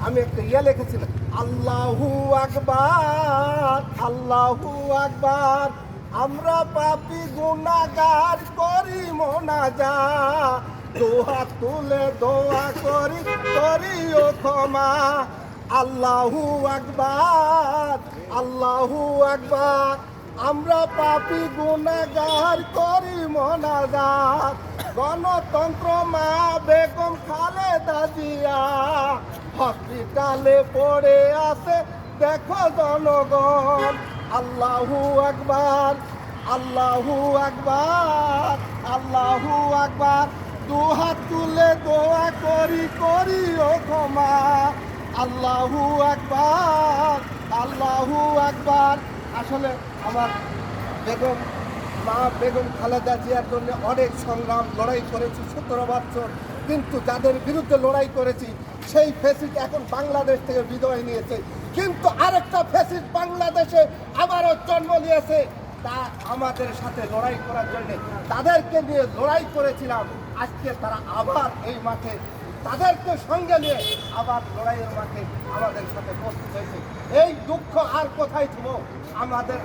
আমি একটা লিখেছিলাম, আল্লাহু আকবার, আল্লাহু আকবার, আমরা পাপী গুনাহগার করি মোনাজাত, দুহাত তুলে দোয়া করি, করিও ক্ষমা। আল্লাহু আকবার, আল্লাহু আকবার, আমরা পাপী গুনাহগার করি মোনাজাত, গণতন্ত্র মা বেগম খালেদা জিয়া হসপিটালে পড়ে আছে দেখো জনগণ। আল্লাহু আকবার, আল্লাহু আকবার, আল্লাহু আকবার, দুহাত তুলে দোয়া করি, করিও ক্ষমা। আল্লাহু আকবার, আল্লাহু আকবার। আসলে আমার বেগম মা বেগম খালেদা জিয়ার জন্য অনেক সংগ্রাম লড়াই করেছি 17 বছর, কিন্তু যাদের বিরুদ্ধে লড়াই করেছি সেই ফ্যাসিস্ট এখন বাংলাদেশ থেকে বিদায় নিয়েছে, কিন্তু আরেকটা ফ্যাসিস্ট বাংলাদেশে আবারও জন্ম নিয়েছে। তা আমাদের সাথে লড়াই করার জন্য তাদেরকে নিয়ে লড়াই করেছিলাম, আজকে তারা আবার এই মাঠে তাদেরকে সঙ্গে নিয়ে আবার লড়াইয়ের মাঠে আমাদের সাথে প্রস্তুত হয়েছে। এই দুঃখ আর কোথায় ছিল আমাদের